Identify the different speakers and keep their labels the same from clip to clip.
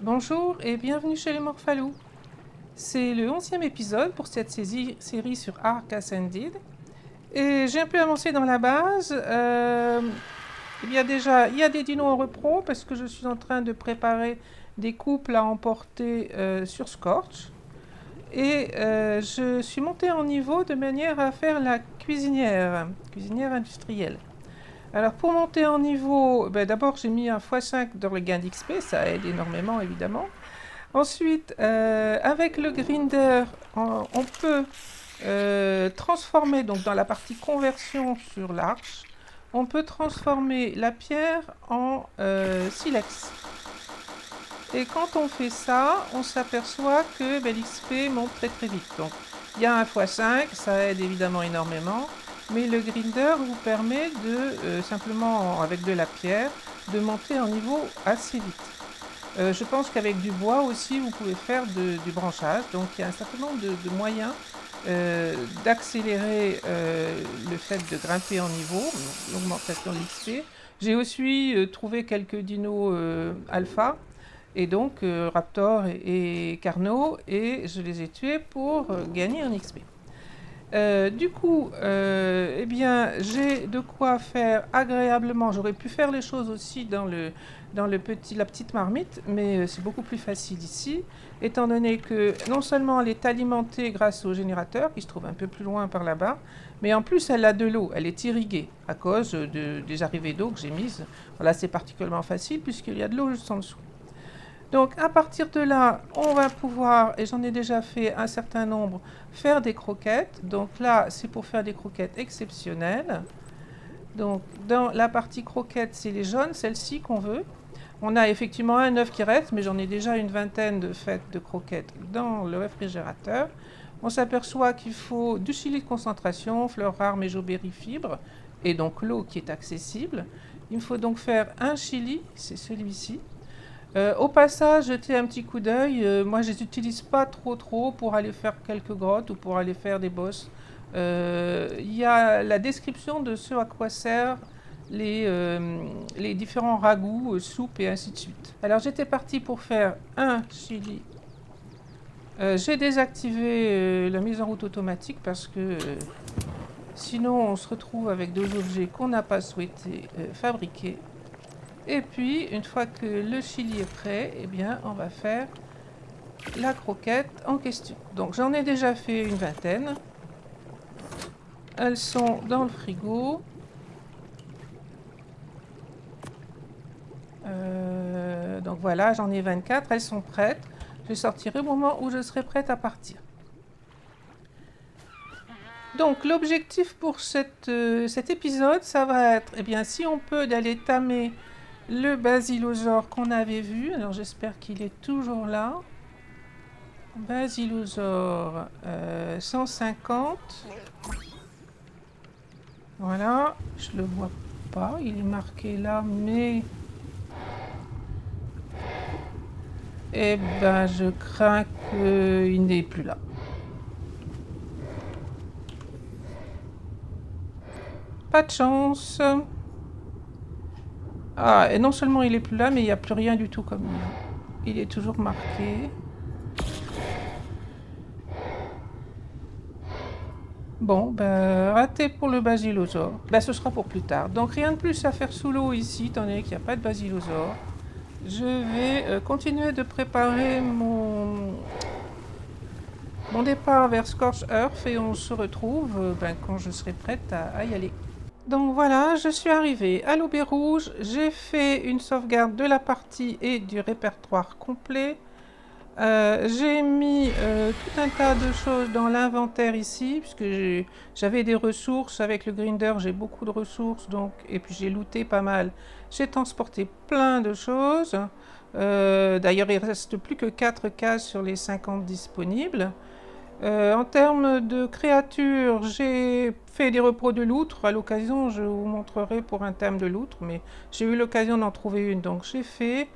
Speaker 1: Bonjour et bienvenue chez les Morphalous. C'est le 11e épisode pour cette série sur Ark Ascended. Et j'ai un peu avancé dans la base. Il y a des dinos en repro parce que je suis en train de préparer des couples à emporter sur Scorch. Et je suis montée en niveau de manière à faire la cuisinière industrielle. Alors pour monter en niveau, d'abord j'ai mis un x5 dans le gain d'XP, ça aide énormément évidemment. Ensuite, avec le grinder, on peut transformer, donc dans la partie conversion sur l'arche, on peut transformer la pierre en silex. Et quand on fait ça, on s'aperçoit que l'XP monte très très vite. Donc il y a un x5, ça aide évidemment énormément, mais le grinder vous permet de simplement avec de la pierre de monter en niveau assez vite. Je pense qu'avec du bois aussi, vous pouvez faire du branchage. Donc il y a un certain nombre de moyens d'accélérer le fait de grimper en niveau, l'augmentation de l'XP. J'ai aussi trouvé quelques dinos alpha, et donc Raptor et Carno, et je les ai tués pour gagner en XP. Du coup, eh bien, j'ai de quoi faire agréablement. J'aurais pu faire les choses aussi dans la petite marmite, mais c'est beaucoup plus facile ici, étant donné que non seulement elle est alimentée grâce au générateur, qui se trouve un peu plus loin par là-bas, mais en plus elle a de l'eau, elle est irriguée à cause des arrivées d'eau que j'ai mises. Voilà, c'est particulièrement facile puisqu'il y a de l'eau juste en dessous. Donc à partir de là, on va pouvoir, et j'en ai déjà fait un certain nombre, faire des croquettes. Donc là, c'est pour faire des croquettes exceptionnelles. Donc dans la partie croquettes, c'est les jaunes, celles-ci qu'on veut. On a effectivement un œuf qui reste, mais j'en ai déjà une vingtaine de fêtes de croquettes dans le réfrigérateur. On s'aperçoit qu'il faut du chili de concentration, fleurs rares, méjoberry, fibres, et donc l'eau qui est accessible. Il me faut donc faire un chili, c'est celui-ci. Au passage, jetez un petit coup d'œil. Moi, je les utilise pas trop pour aller faire quelques grottes ou pour aller faire des bosses. Il y a la description de ce à quoi servent les différents ragoûts, soupes et ainsi de suite. Alors, j'étais parti pour faire un chili. J'ai désactivé la mise en route automatique parce que sinon, on se retrouve avec des objets qu'on n'a pas souhaité fabriquer. Et puis, une fois que le chili est prêt, eh bien, on va faire la croquette en question. Donc, j'en ai déjà fait une vingtaine. Elles sont dans le frigo. Donc voilà, j'en ai 24. Elles sont prêtes. Je les sortirai au moment où je serai prête à partir. Donc, l'objectif pour cet épisode, ça va être, eh bien, si on peut, d'aller tamer le basilosaure qu'on avait vu. Alors, j'espère qu'il est toujours là. Basilosaure 150. Voilà, je le vois pas, il est marqué là, mais eh ben je crains qu'il n'est plus là. Pas de chance. Ah, et non seulement il est plus là, mais il n'y a plus rien du tout comme il est toujours marqué. Bon, ben, raté pour le basilosaure. Ben, ce sera pour plus tard. Donc, rien de plus à faire sous l'eau ici, étant donné qu'il n'y a pas de basilosaure. Je vais continuer de préparer mon départ vers Scorch Earth et on se retrouve quand je serai prête à y aller. Donc voilà, je suis arrivée à l'Aubé Rouge. J'ai fait une sauvegarde de la partie et du répertoire complet. J'ai mis tout un tas de choses dans l'inventaire ici, puisque j'avais des ressources. Avec le grinder, j'ai beaucoup de ressources, donc, et puis j'ai looté pas mal. J'ai transporté plein de choses. D'ailleurs, il ne reste plus que 4 cases sur les 50 disponibles. En termes de créatures, j'ai fait des repros de loutre. À l'occasion, je vous montrerai pour un thème de loutre, mais j'ai eu l'occasion d'en trouver une, donc j'ai fait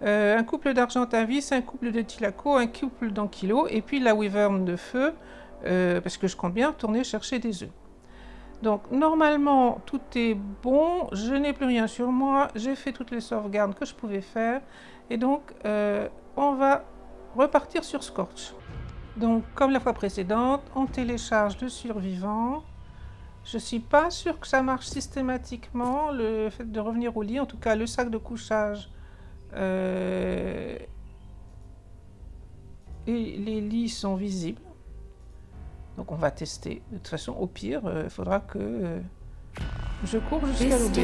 Speaker 1: un couple d'argentavis, un couple de tilaco, un couple d'ankylo, et puis la wyvern de feu, parce que je compte bien retourner chercher des œufs. Donc normalement tout est bon, je n'ai plus rien sur moi, j'ai fait toutes les sauvegardes que je pouvais faire, et donc repartir sur Scorch. Donc, comme la fois précédente, on télécharge le survivant. Je ne suis pas sûre que ça marche systématiquement, le fait de revenir au lit. En tout cas, le sac de couchage et les lits sont visibles. Donc, on va tester. De toute façon, au pire, il faudra que je cours jusqu'à l'OB.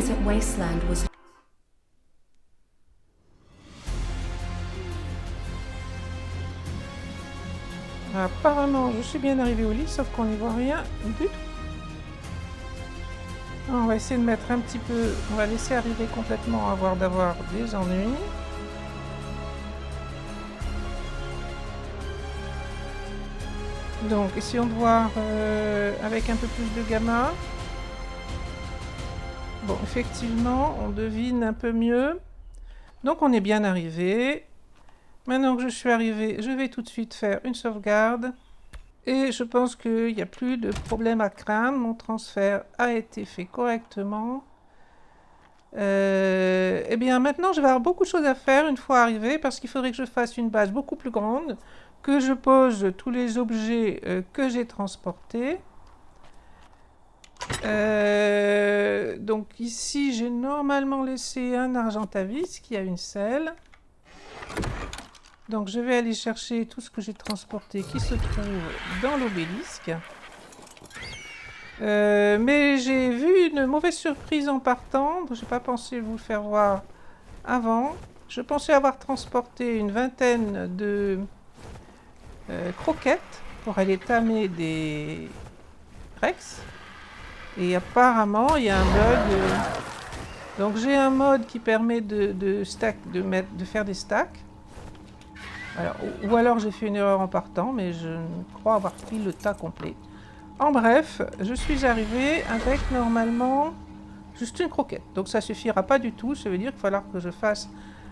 Speaker 1: Apparemment, je suis bien arrivée au lit, sauf qu'on n'y voit rien du tout. On va essayer de mettre un petit peu... On va laisser arriver complètement d'avoir des ennuis. Donc, essayons de voir avec un peu plus de gamma. Bon, effectivement, on devine un peu mieux. Donc, on est bien arrivé. Maintenant que je suis arrivée, je vais tout de suite faire une sauvegarde. Et je pense qu'il n'y a plus de problème à craindre. Mon transfert a été fait correctement. Eh bien, maintenant, je vais avoir beaucoup de choses à faire une fois arrivé, parce qu'il faudrait que je fasse une base beaucoup plus grande, que je pose tous les objets que j'ai transportés. Donc ici, j'ai normalement laissé un argentavis qui a une selle. Donc je vais aller chercher tout ce que j'ai transporté qui se trouve dans l'obélisque. Mais j'ai vu une mauvaise surprise en partant. Je n'ai pas pensé vous le faire voir avant. Je pensais avoir transporté une vingtaine de croquettes pour aller tamer des Rex. Et apparemment, il y a un bug. Donc j'ai un mode qui permet de faire des stacks. Alors, ou alors j'ai fait une erreur en partant, mais je crois avoir pris le tas complet. En bref, je suis arrivée avec normalement juste une croquette. Donc ça suffira pas du tout, ça veut dire qu'il va falloir que je fasse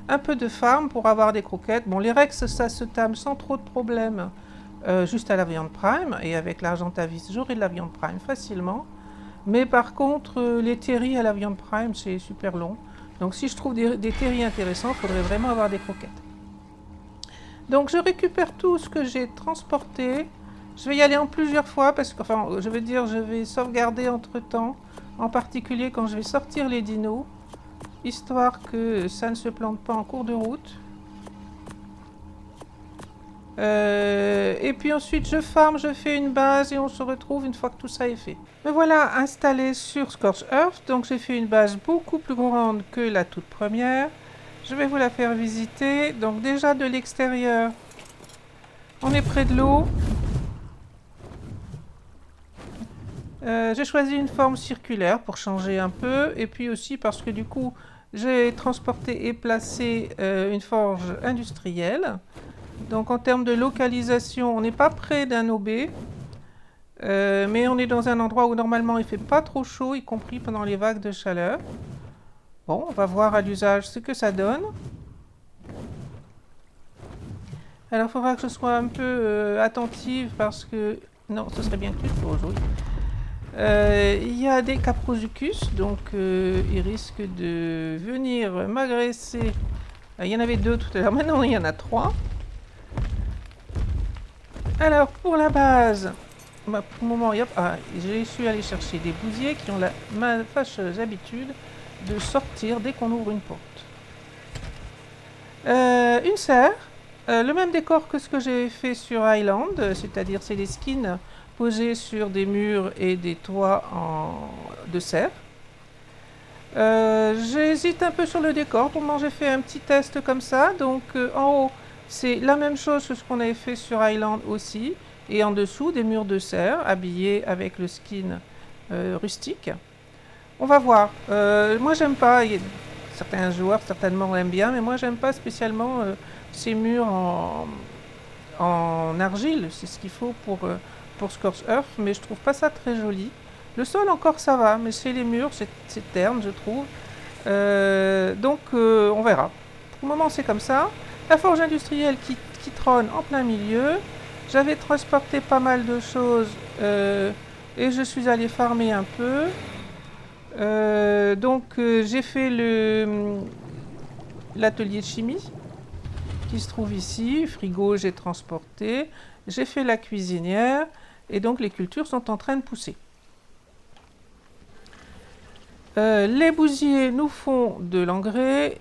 Speaker 1: un peu de farm pour avoir des croquettes. Bon, les Rex, ça se tame sans trop de problèmes, juste à la viande prime. Et avec l'argentavis, j'aurai de la viande prime facilement. Mais par contre, les terris à la viande prime, c'est super long. Donc si je trouve des terris intéressants, il faudrait vraiment avoir des croquettes. Donc je récupère tout ce que j'ai transporté. Je vais y aller en plusieurs fois parce que, enfin, je veux dire, je vais sauvegarder entre temps, en particulier quand je vais sortir les dinos, histoire que ça ne se plante pas en cours de route. Et puis ensuite je farm, je fais une base et on se retrouve une fois que tout ça est fait. Me voilà installé sur Scorched Earth, donc j'ai fait une base beaucoup plus grande que la toute première. Je vais vous la faire visiter. Donc déjà de l'extérieur, on est près de l'eau. J'ai choisi une forme circulaire pour changer un peu. Et puis aussi parce que du coup, j'ai transporté et placé une forge industrielle. Donc en termes de localisation, on n'est pas près d'un OB. Mais on est dans un endroit où normalement il ne fait pas trop chaud, y compris pendant les vagues de chaleur. Bon, on va voir à l'usage ce que ça donne. Alors, il faudra que je sois un peu attentive parce que... Non, ce serait bien que tu te poses, oui. Il y a des Caprosuchus, donc ils risquent de venir m'agresser. Il y en avait 2 tout à l'heure, maintenant il y en a 3. Alors, pour la base, bah, pour le moment, j'ai su aller chercher des bousiers qui ont ma fâcheuse habitude de sortir dès qu'on ouvre une porte. Une serre, le même décor que ce que j'ai fait sur Island, c'est-à-dire c'est des skins posés sur des murs et des toits de serre. J'hésite un peu sur le décor, pour le moment j'ai fait un petit test comme ça, donc en haut c'est la même chose que ce qu'on avait fait sur Island aussi, et en dessous des murs de serre habillés avec le skin rustique. On va voir. Moi, j'aime pas. Certains joueurs certainement l'aiment bien, mais moi, j'aime pas spécialement ces murs en argile. C'est ce qu'il faut pour Scorched Earth, mais je trouve pas ça très joli. Le sol encore ça va, mais c'est les murs, c'est terne, je trouve. Donc, on verra. Pour le moment, c'est comme ça. La forge industrielle qui trône en plein milieu. J'avais transporté pas mal de choses et je suis allé farmer un peu. Donc j'ai fait l'atelier de chimie. qui se trouve ici. Frigo, j'ai transporté. J'ai fait la cuisinière. Et donc, les cultures sont en train de pousser. Les bousiers nous font de l'engrais.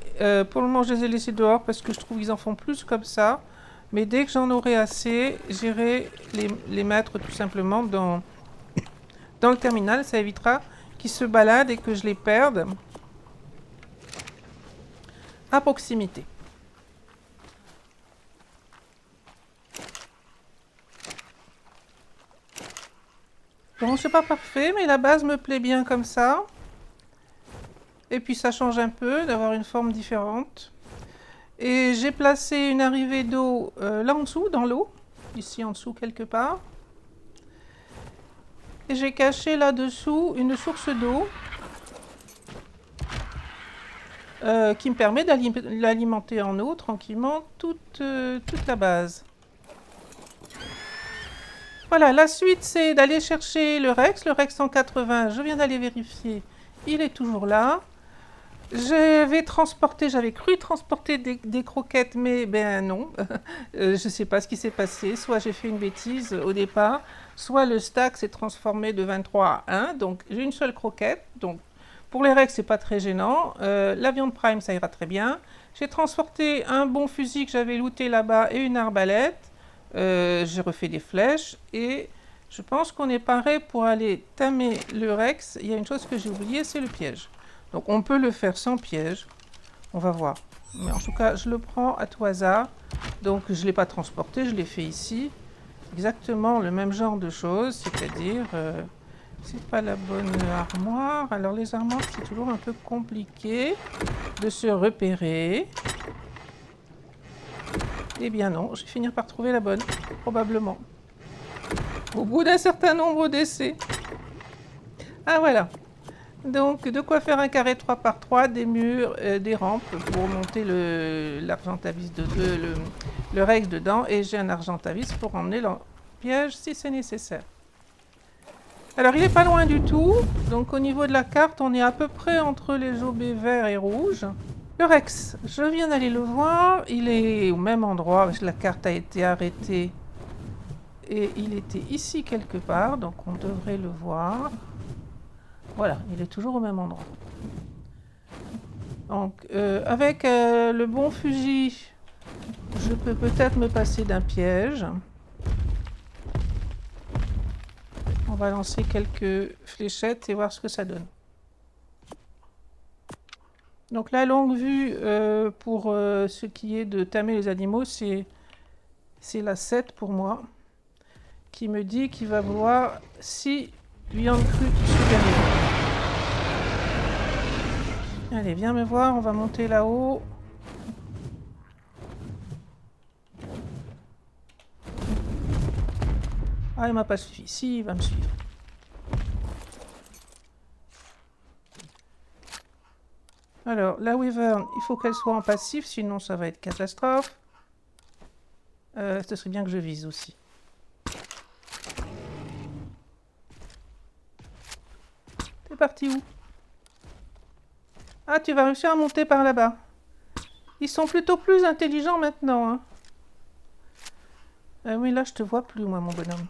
Speaker 1: Pour le moment, je les ai laissés dehors parce que je trouve qu'ils en font plus comme ça. Mais dès que j'en aurai assez, j'irai les mettre tout simplement dans le terminal. Ça évitera qu'ils se baladent et que je les perde à proximité. Bon, c'est pas parfait, mais la base me plaît bien comme ça. Et puis ça change un peu d'avoir une forme différente. Et j'ai placé une arrivée d'eau là en dessous, dans l'eau, ici en dessous quelque part. Et j'ai caché là-dessous une source d'eau qui me permet d'alimenter en eau tranquillement toute la base. Voilà, la suite c'est d'aller chercher le Rex 180, je viens d'aller vérifier, il est toujours là. J'avais cru transporter des croquettes, mais ben non. Je ne sais pas ce qui s'est passé. Soit j'ai fait une bêtise au départ, soit le stack s'est transformé de 23 à 1. Donc j'ai une seule croquette. Donc pour les Rex, c'est pas très gênant. La viande prime, ça ira très bien. J'ai transporté un bon fusil que j'avais looté là-bas et une arbalète. J'ai refait des flèches et je pense qu'on est paré pour aller tamer le Rex. Il y a une chose que j'ai oubliée, c'est le piège. Donc on peut le faire sans piège, on va voir. Mais en tout cas, je le prends à tout hasard. Donc je ne l'ai pas transporté, je l'ai fait ici. Exactement le même genre de choses, c'est-à-dire, c'est pas la bonne armoire. Alors les armoires, c'est toujours un peu compliqué de se repérer. Eh bien non, je vais finir par trouver la bonne, probablement. Au bout d'un certain nombre d'essais. Ah voilà. Donc, de quoi faire un carré 3 par 3, des murs, des rampes pour monter le Rex dedans. Et j'ai un argentavis pour emmener le piège si c'est nécessaire. Alors, il n'est pas loin du tout. Donc, au niveau de la carte, on est à peu près entre les aubés verts et rouges. Le Rex, je viens d'aller le voir. Il est au même endroit parce que la carte a été arrêtée. Et il était ici quelque part. Donc, on devrait le voir. Voilà, il est toujours au même endroit. Donc, avec le bon fusil, je peux peut-être me passer d'un piège. On va lancer quelques fléchettes et voir ce que ça donne. Donc la longue vue pour ce qui est de tamer les animaux, c'est la 7 pour moi, qui me dit qu'il va vouloir 6 viandes crues supérieures. Allez, viens me voir, on va monter là-haut. Ah, il m'a pas suffi. Si, il va me suivre. Alors, la Wyvern, il faut qu'elle soit en passif, sinon ça va être catastrophe. Ce serait bien que je vise aussi. T'es parti où? Ah, tu vas réussir à monter par là-bas. Ils sont plutôt plus intelligents maintenant. Hein. Oui, là, je te vois plus, moi, mon bonhomme.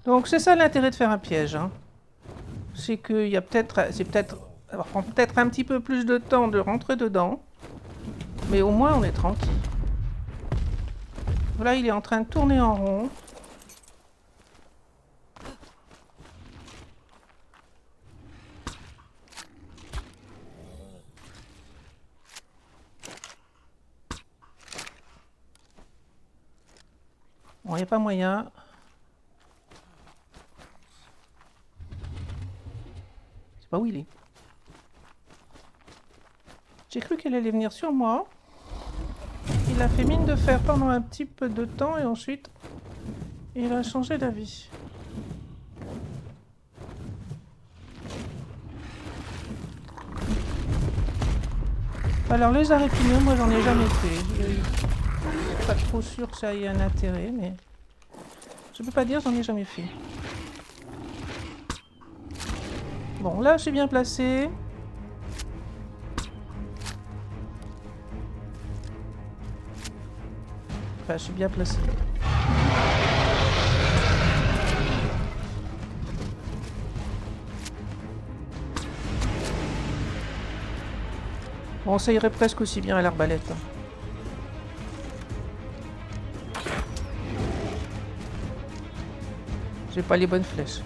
Speaker 1: Donc, c'est ça l'intérêt de faire un piège. Hein. C'est qu'il y a peut-être... ça prend peut-être un petit peu plus de temps de rentrer dedans. Mais au moins, on est tranquille. Voilà, il est en train de tourner en rond. Bon, il n'y a pas moyen. Je sais pas où il est. J'ai cru qu'elle allait venir sur moi. Il a fait mine de fer pendant un petit peu de temps et ensuite il a changé d'avis. Alors les arépineux, moi j'en ai jamais fait. Je suis pas trop sûr que ça ait un intérêt, mais je peux pas dire, j'en ai jamais fait. Bon, là je suis bien placé. pas, je suis bien placé. Bon, ça irait presque aussi bien à l'arbalète. J'ai pas les bonnes flèches.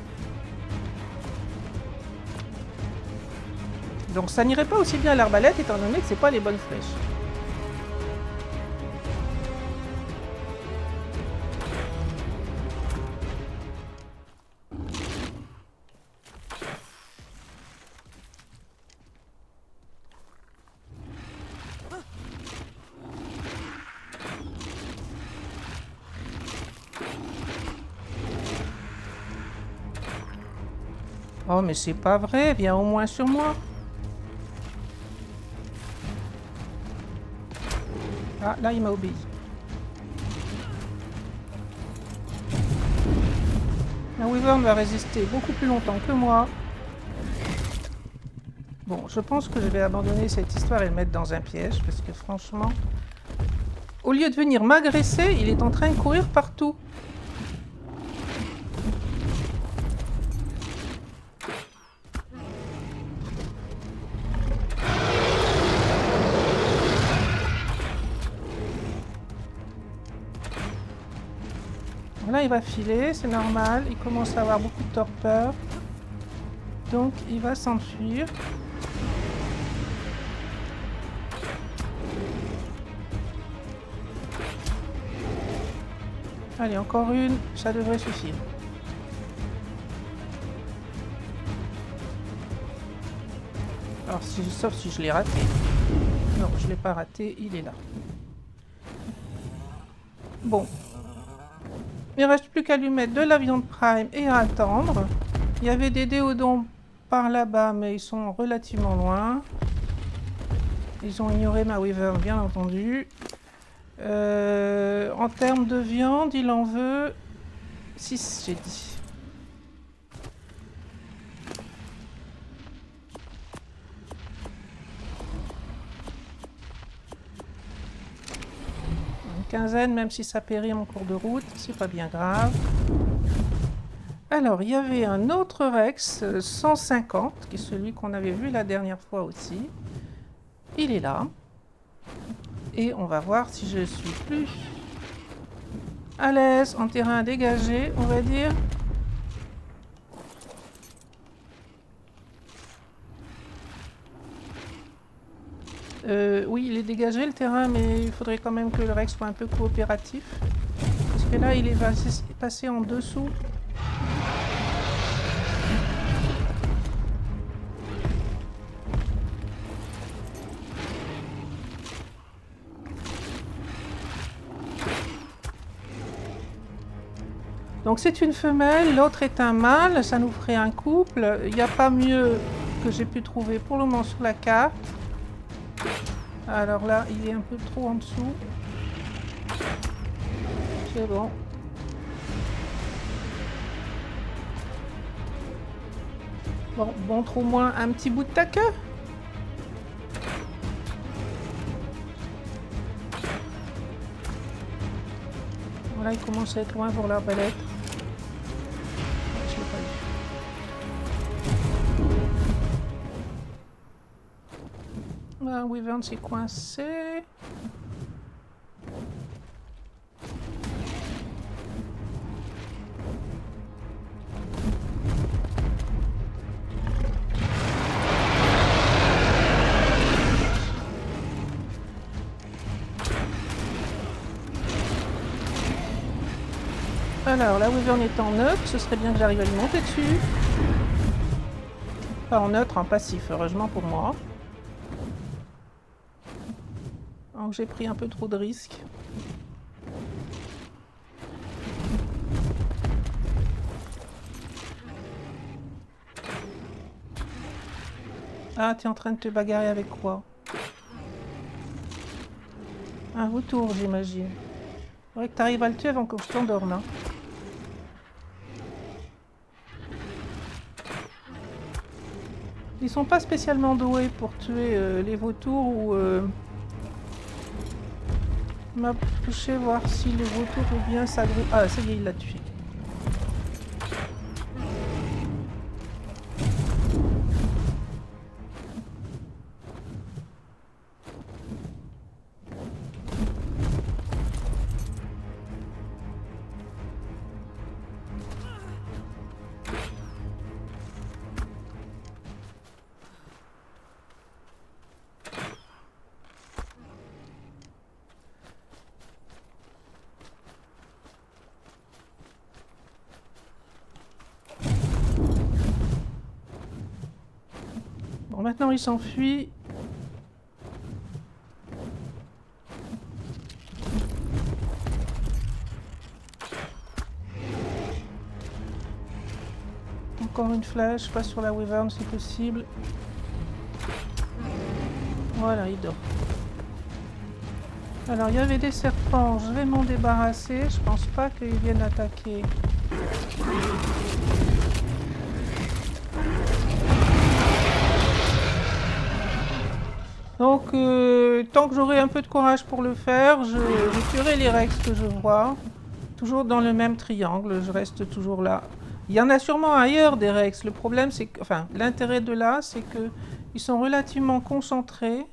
Speaker 1: Donc ça n'irait pas aussi bien à l'arbalète étant donné que c'est pas les bonnes flèches. Oh mais c'est pas vrai, viens au moins sur moi. Ah, là, il m'a obéi. La Wyvern va résister beaucoup plus longtemps que moi. Bon, je pense que je vais abandonner cette histoire et le mettre dans un piège, parce que franchement... Au lieu de venir m'agresser, il est en train de courir partout. Là, il va filer, c'est normal. Il commence à avoir beaucoup de torpeur. Donc, il va s'enfuir. Allez, encore une. Ça devrait suffire. Alors, sauf si je l'ai raté. Non, je ne l'ai pas raté. Il est là. Bon. Il ne reste plus qu'à lui mettre de la viande prime et à attendre. Il y avait des déodons par là-bas, mais ils sont relativement loin. Ils ont ignoré ma Wyvern, bien entendu. En termes de viande, il en veut 6, j'ai dit. Quinzaine, même si ça périt en cours de route, c'est pas bien grave. Alors, il y avait un autre Rex 150, qui est celui qu'on avait vu la dernière fois aussi. Il est là. Et on va voir si je suis plus à l'aise en terrain dégagé, on va dire. Oui, il est dégagé le terrain, mais il faudrait quand même que le Rex soit un peu coopératif. Parce que là, il est passé en dessous. Donc c'est une femelle, l'autre est un mâle, ça nous ferait un couple. Il n'y a pas mieux que j'ai pu trouver pour le moment sur la carte. Alors là, il est un peu trop en dessous. C'est bon. Bon, montre au moins un petit bout de ta queue. Voilà, il commence à être loin pour l'arbalète. Je l'ai pas eu. Ah, Wyvern s'est coincé. Alors, la Wyvern est en neutre, ce serait bien que j'arrive à lui monter dessus. Pas en neutre, en passif, heureusement pour moi. Donc j'ai pris un peu trop de risques. Ah, t'es en train de te bagarrer avec quoi? Un vautour, j'imagine. Faudrait que t'arrives à le tuer avant que je t'endorme, hein. Ils sont pas spécialement doués pour tuer les vautours m'approcher, voir si le vautour veut bien s'agrouper. Ah, ça y est, il l'a tué. Bon, maintenant il s'enfuit. Encore une flèche, pas sur la wyvern si possible. Voilà, il dort. Alors, il y avait des serpents, je vais m'en débarrasser. Je pense pas qu'ils viennent attaquer. Donc, tant que j'aurai un peu de courage pour le faire, je tuerai les rex que je vois. Toujours dans le même triangle, je reste toujours là. Il y en a sûrement ailleurs des rex. Le problème, c'est que, enfin, l'intérêt de là, c'est que ils sont relativement concentrés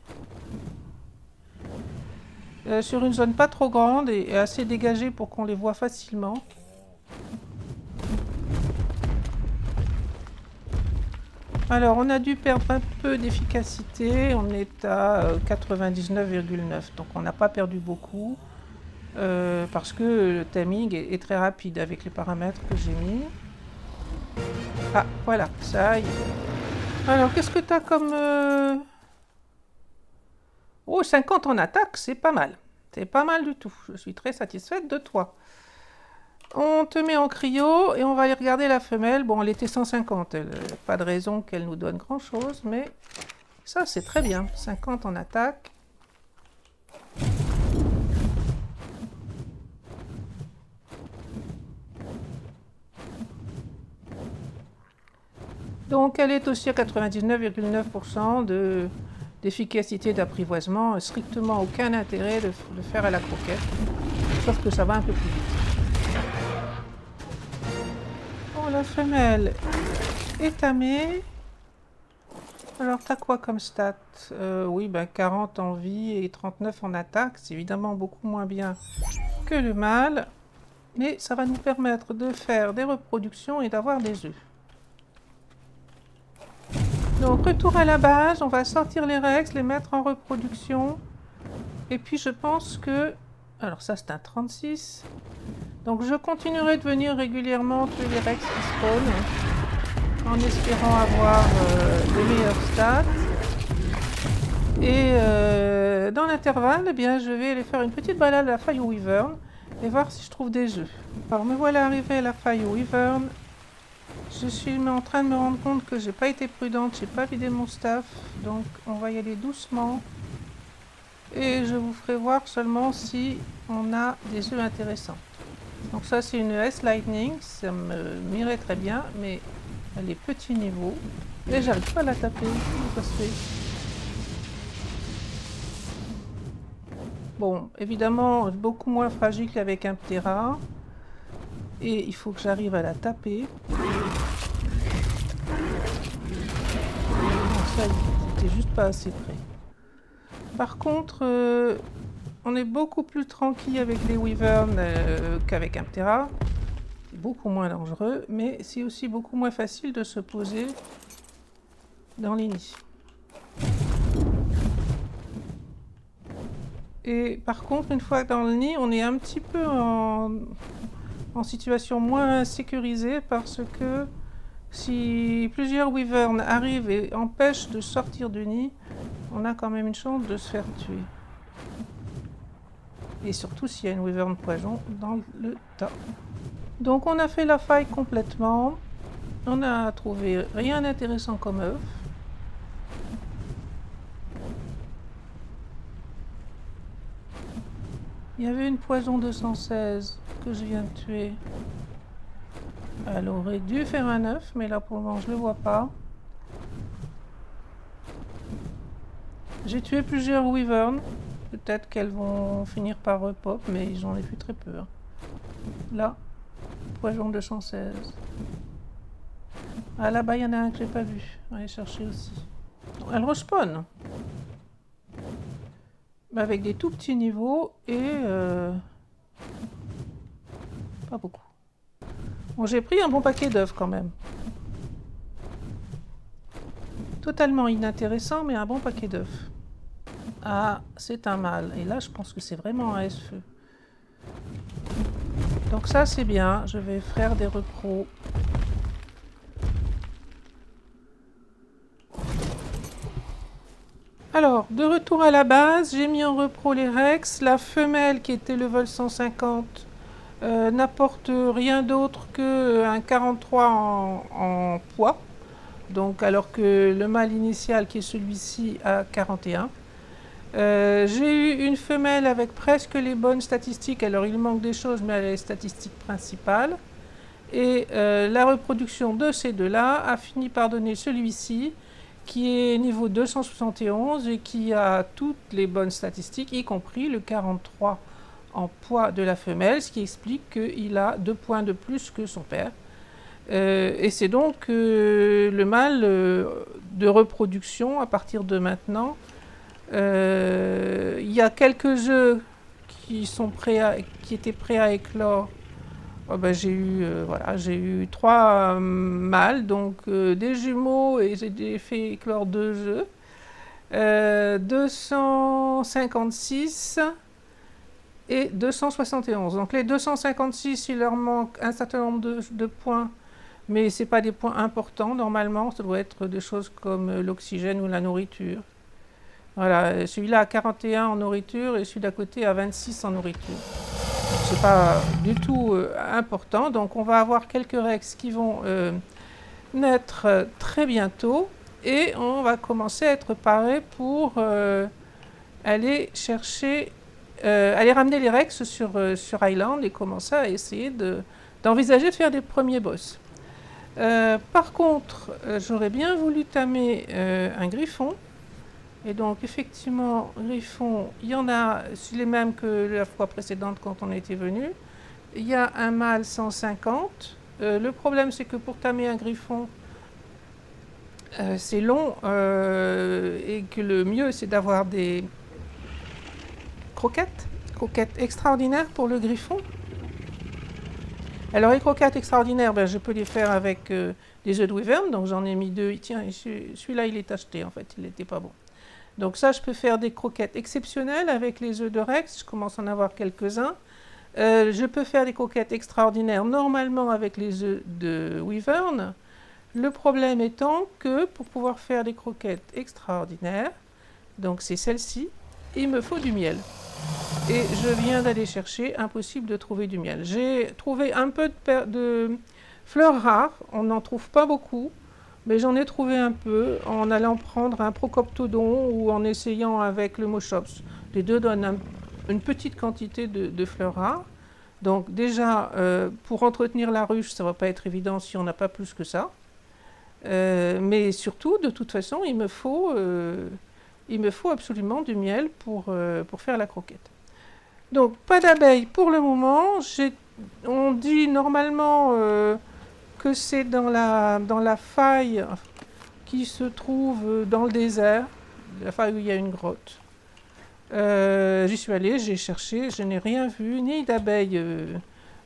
Speaker 1: sur une zone pas trop grande et assez dégagée pour qu'on les voit facilement. Alors, on a dû perdre un peu d'efficacité. On est à 99,9, donc on n'a pas perdu beaucoup. Parce que le timing est très rapide avec les paramètres que j'ai mis. Ah, voilà, ça y est. Alors, qu'est-ce que tu as comme... Oh, 50 en attaque, c'est pas mal. C'est pas mal du tout. Je suis très satisfaite de toi. On te met en cryo et on va aller regarder la femelle. Bon, elle était 150. Pas de raison qu'elle nous donne grand-chose, mais ça, c'est très bien. 50 en attaque. Donc, elle est aussi à 99,9% d'efficacité d'apprivoisement. Strictement aucun intérêt de le faire à la croquette. Sauf que ça va un peu plus vite. Bon, la femelle est tamée. Alors, t'as quoi comme stat? Oui, ben 40 en vie et 39 en attaque. C'est évidemment beaucoup moins bien que le mâle. Mais ça va nous permettre de faire des reproductions et d'avoir des œufs. Donc, retour à la base. On va sortir les rex, les mettre en reproduction. Et puis, je pense que... Alors, ça, c'est un 36. Donc, je continuerai de venir régulièrement tuer les rex qui spawnent, en espérant avoir des meilleurs stats. Et dans l'intervalle, eh bien, je vais aller faire une petite balade à la faille aux wyvern et voir si je trouve des œufs. Alors, me voilà arrivé à la faille aux wyvern. Je suis en train de me rendre compte que j'ai pas été prudente, j'ai pas vidé mon staff, donc on va y aller doucement. Et je vous ferai voir seulement si on a des œufs intéressants. Donc ça, c'est une S-Lightning, ça m'irait très bien, mais elle est petit niveau. Et j'arrive pas à la taper, comment ça se fait? Bon, évidemment, beaucoup moins fragile qu'avec un Ptera. Et il faut que j'arrive à la taper. Ça, j'étais juste pas assez près. Par contre, on est beaucoup plus tranquille avec les wyverns qu'avec un Ptera. C'est beaucoup moins dangereux, mais c'est aussi beaucoup moins facile de se poser dans les nids. Et par contre, une fois dans le nid, on est un petit peu en situation moins sécurisée parce que si plusieurs wyverns arrivent et empêchent de sortir du nid, on a quand même une chance de se faire tuer. Et surtout s'il y a une wyvern poison dans le tas. Donc on a fait la faille complètement. On a trouvé rien d'intéressant comme œuf. Il y avait une poison 216 que je viens de tuer. Elle aurait dû faire un œuf, mais là pour le moment je ne le vois pas. J'ai tué plusieurs wyverns. Peut-être qu'elles vont finir par repop, mais j'en ai vu très peu. Hein. Là, poison 216. Ah, là-bas, il y en a un que j'ai pas vu. On va aller chercher aussi. Elle respawn. Avec des tout petits niveaux et... pas beaucoup. Bon, j'ai pris un bon paquet d'œufs quand même. Totalement inintéressant, mais un bon paquet d'œufs. Ah, c'est un mâle. Et là, je pense que c'est vraiment un S-feu. Donc ça, c'est bien. Je vais faire des repros. Alors, de retour à la base, j'ai mis en repro les Rex. La femelle, qui était level 150, n'apporte rien d'autre qu'un 43 en poids. Donc, alors que le mâle initial, qui est celui-ci, a 41. J'ai eu une femelle avec presque les bonnes statistiques. Alors, il manque des choses, mais elle a les statistiques principales. Et la reproduction de ces deux-là a fini par donner celui-ci, qui est niveau 271 et qui a toutes les bonnes statistiques, y compris le 43 en poids de la femelle, ce qui explique qu'il a 2 points de plus que son père. Et c'est donc le mâle de reproduction à partir de maintenant. Il y a quelques œufs qui étaient prêts à éclore. Oh ben, j'ai eu 3 mâles, donc des jumeaux, et j'ai fait éclore 2 œufs. 256 et 271. Donc les 256, il leur manque un certain nombre de points, mais ce n'est pas des points importants normalement, ça doit être des choses comme l'oxygène ou la nourriture. Voilà, celui-là a 41 en nourriture et celui d'à côté a 26 en nourriture. C'est pas du tout important, donc on va avoir quelques Rex qui vont naître très bientôt et on va commencer à être paré pour aller chercher, aller ramener les Rex sur Island et commencer à essayer d'envisager de faire des premiers boss. Par contre, j'aurais bien voulu tamer un griffon. Et donc, effectivement, griffon, il y en a les mêmes que la fois précédente quand on était venu. Il y a un mâle 150. Le problème, c'est que pour tamer un griffon, c'est long et que le mieux, c'est d'avoir des croquettes extraordinaires pour le griffon. Alors, les croquettes extraordinaires, je peux les faire avec des œufs de wyvern. Donc, j'en ai mis 2. Tiens, celui-là, il est acheté, en fait. Il n'était pas bon. Donc ça, je peux faire des croquettes exceptionnelles avec les œufs de Rex. Je commence à en avoir quelques-uns. Je peux faire des croquettes extraordinaires normalement avec les œufs de wyvern. Le problème étant que pour pouvoir faire des croquettes extraordinaires, donc c'est celle-ci, il me faut du miel. Et je viens d'aller chercher, impossible de trouver du miel. J'ai trouvé un peu de fleurs rares, on n'en trouve pas beaucoup. Mais j'en ai trouvé un peu en allant prendre un procoptodon ou en essayant avec le Moschops. Les deux donnent une petite quantité de fleurs rares. Donc déjà, pour entretenir la ruche, ça ne va pas être évident si on n'a pas plus que ça. Mais surtout, de toute façon, il me faut absolument du miel pour faire la croquette. Donc, pas d'abeilles pour le moment. On dit normalement... que c'est dans la faille qui se trouve dans le désert, la faille où il y a une grotte. J'y suis allée, j'ai cherché, je n'ai rien vu, ni d'abeilles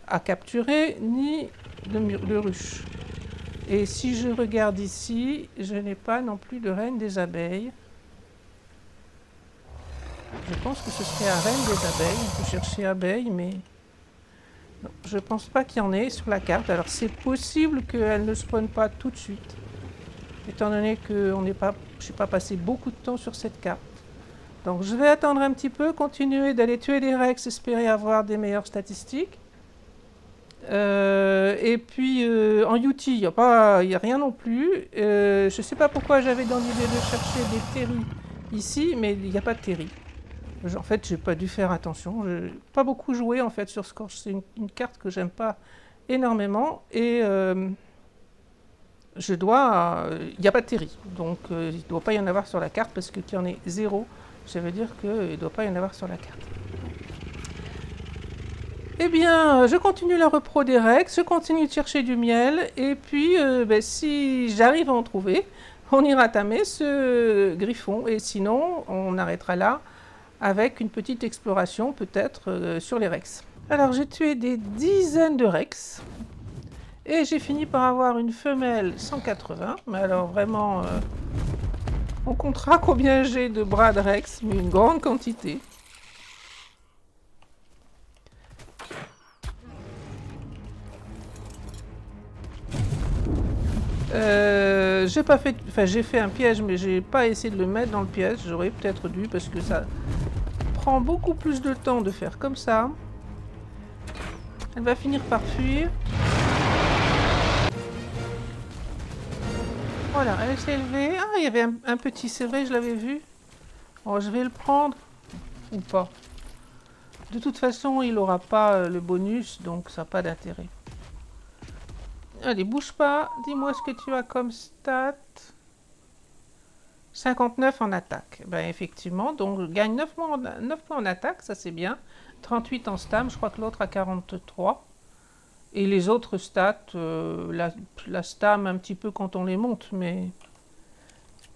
Speaker 1: à capturer, ni de ruches. Et si je regarde ici, je n'ai pas non plus de reine des abeilles. Je pense que ce serait la reine des abeilles, on peut chercher abeilles, mais... Non, je ne pense pas qu'il y en ait sur la carte. Alors c'est possible qu'elle ne spawn pas tout de suite, étant donné que je n'ai pas passé beaucoup de temps sur cette carte. Donc je vais attendre un petit peu, continuer d'aller tuer des Rex, espérer avoir des meilleures statistiques. Et puis en UT, il n'y a rien non plus. Je ne sais pas pourquoi j'avais dans l'idée de chercher des Terry ici, mais il n'y a pas de Terry. En fait, j'ai pas dû faire attention. J'ai pas beaucoup joué en fait sur Scorch. C'est une carte que j'aime pas énormément et il n'y a pas de Terry. Donc il ne doit pas y en avoir sur la carte parce qu'il y en ait 0 Ça veut dire qu'il ne doit pas y en avoir sur la carte. Eh bien, je continue la repro des Rex, je continue de chercher du miel, et puis si j'arrive à en trouver, on ira tamer ce griffon, et sinon, on arrêtera là avec une petite exploration peut-être sur les Rex. Alors, j'ai tué des dizaines de Rex, et j'ai fini par avoir une femelle 180, mais alors vraiment, on comptera combien j'ai de bras de Rex, mais une grande quantité. J'ai pas fait, enfin j'ai fait un piège, mais j'ai pas essayé de le mettre dans le piège. J'aurais peut-être dû parce que ça prend beaucoup plus de temps de faire comme ça. Elle va finir par fuir. Voilà, elle s'est élevée. Ah, il y avait un petit, c'est vrai, je l'avais vu. Oh, je vais le prendre ou pas. De toute façon, il aura pas le bonus, donc ça n'a pas d'intérêt. Allez, bouge pas. Dis-moi ce que tu as comme stat. 59 en attaque. Ben effectivement, donc je gagne 9 points en attaque, ça c'est bien. 38 en stam, je crois que l'autre a 43. Et les autres stats, la stam un petit peu quand on les monte, mais...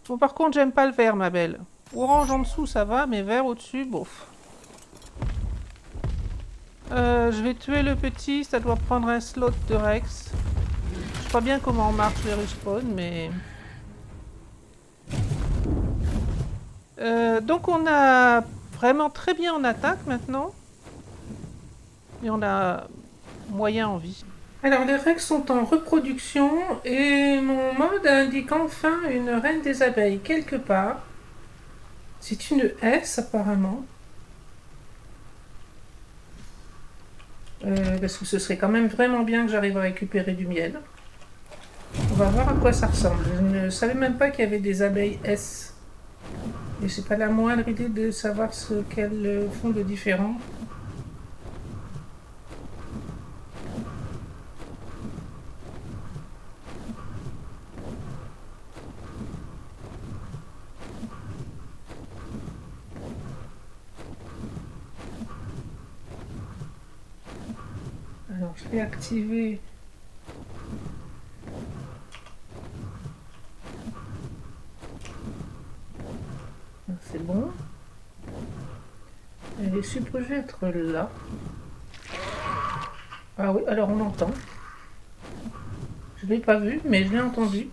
Speaker 1: Bon, par contre, j'aime pas le vert, ma belle. Orange en dessous, ça va, mais vert au-dessus, bof. Je vais tuer le petit, ça doit prendre un slot de Rex. Je sais pas bien comment marche les respawn, mais... donc on a vraiment très bien en attaque maintenant. Et on a moyen en vie. Alors les Rex sont en reproduction et mon mode indique enfin une reine des abeilles quelque part. C'est une S apparemment. Parce que ce serait quand même vraiment bien que j'arrive à récupérer du miel. On va voir à quoi ça ressemble. Je ne savais même pas qu'il y avait des abeilles S. Et j'ai pas la moindre idée de savoir ce qu'elles font de différent. Alors je vais activer... C'est bon. Elle est supposée être là. Ah oui, alors on entend. Je ne l'ai pas vu, mais je l'ai entendu.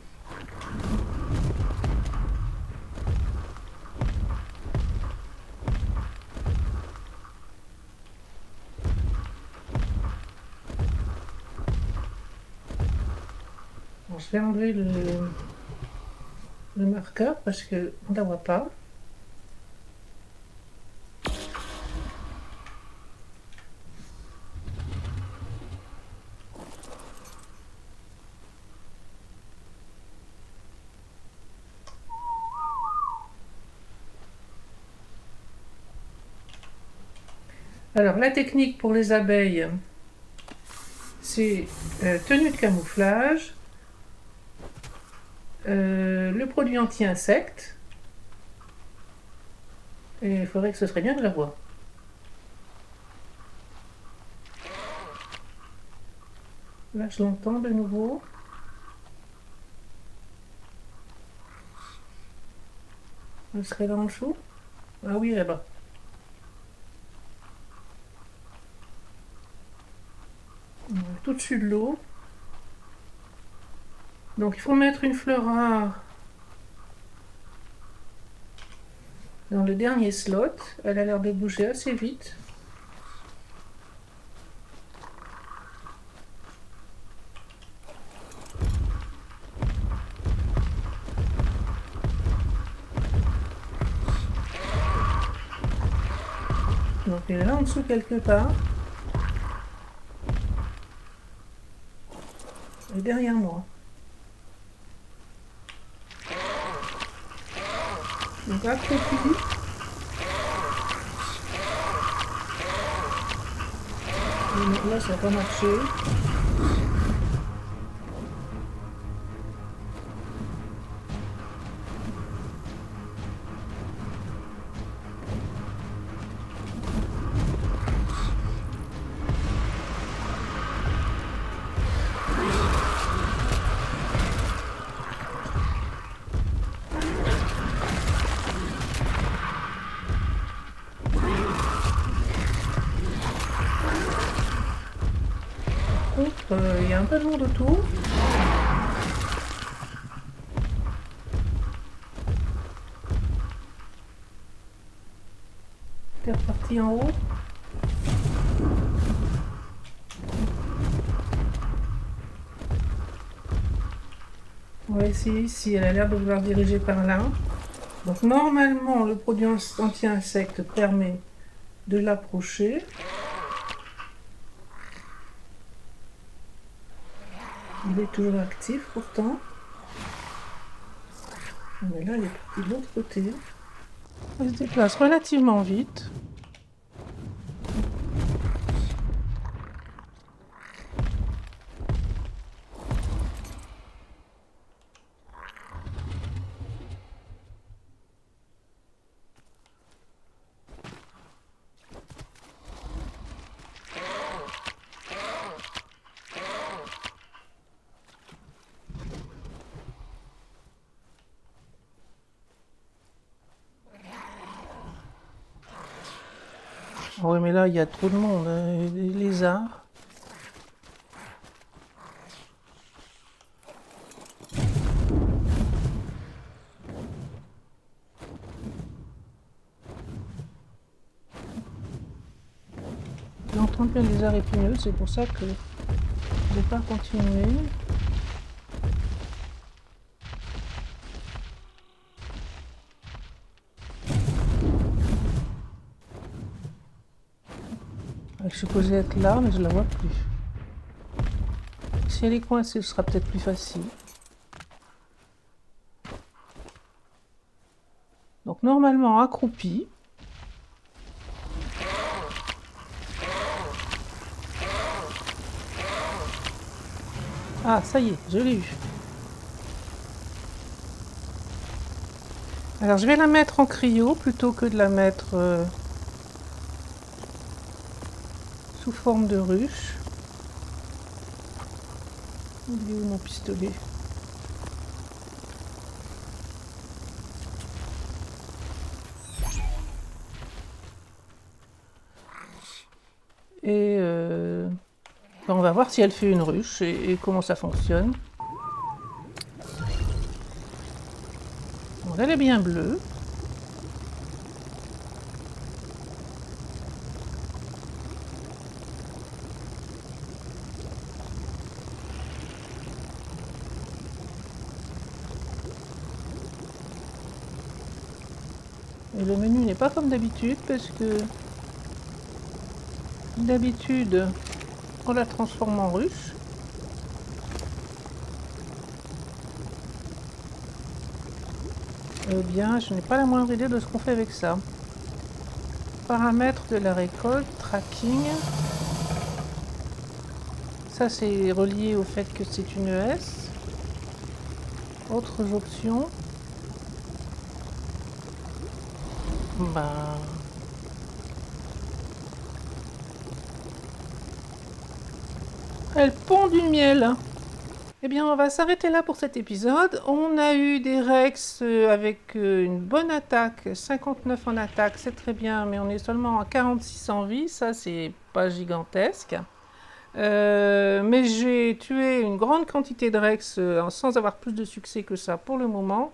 Speaker 1: Bon, je vais enlever le marqueur parce qu'on ne la voit pas. Alors la technique pour les abeilles, c'est tenue de camouflage, le produit anti-insectes, et il faudrait que ce serait bien que je la voie. Là je l'entends de nouveau. Elle serait dans le chou. Ah oui, là-bas. Tout dessus de l'eau. Donc il faut mettre une fleur rare dans le dernier slot. Elle a l'air de bouger assez vite. Donc elle est là en dessous quelque part. Et derrière moi. Donc accroupie. Là ça n'a pas marché. il y a un peu de monde autour. C'est reparti en haut. On va essayer ici, elle a l'air de vouloir diriger par là. Donc normalement, le produit anti-insecte permet de l'approcher. Il est toujours actif pourtant. Mais là, il est parti de l'autre côté. Il se déplace relativement vite. Oui, mais là, il y a trop de monde, hein, des lézards. J'entends bien les lézards épineux, c'est pour ça que je vais pas continuer. Je suis supposée être là, mais je la vois plus. Si elle est coincée, ce sera peut-être plus facile. Donc normalement accroupie. Ah, ça y est, je l'ai eu. Alors je vais la mettre en cryo plutôt que de la mettre sous forme de ruche. Il est où mon pistolet? Et on va voir si elle fait une ruche et comment ça fonctionne. Donc elle est bien bleue. Et le menu n'est pas comme d'habitude parce que d'habitude on la transforme en ruche. Eh bien, je n'ai pas la moindre idée de ce qu'on fait avec ça. Paramètres de la récolte, tracking. Ça, c'est relié au fait que c'est une ES. Autres options. Elle pond du miel. Eh bien, on va s'arrêter là pour cet épisode. On a eu des Rex avec une bonne attaque, 59 en attaque, c'est très bien, mais on est seulement à 46 en vie, ça c'est pas gigantesque. Mais j'ai tué une grande quantité de Rex sans avoir plus de succès que ça pour le moment.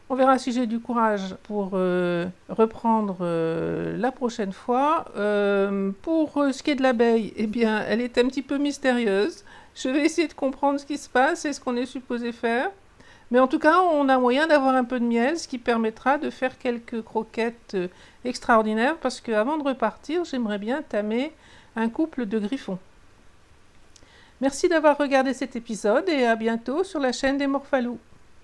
Speaker 1: On verra si j'ai du courage pour reprendre la prochaine fois. Pour ce qui est de l'abeille, eh bien, elle est un petit peu mystérieuse. Je vais essayer de comprendre ce qui se passe et ce qu'on est supposé faire. Mais en tout cas, on a moyen d'avoir un peu de miel, ce qui permettra de faire quelques croquettes extraordinaires, parce qu'avant de repartir, j'aimerais bien tamer un couple de griffons. Merci d'avoir regardé cet épisode et à bientôt sur la chaîne des Morphalous.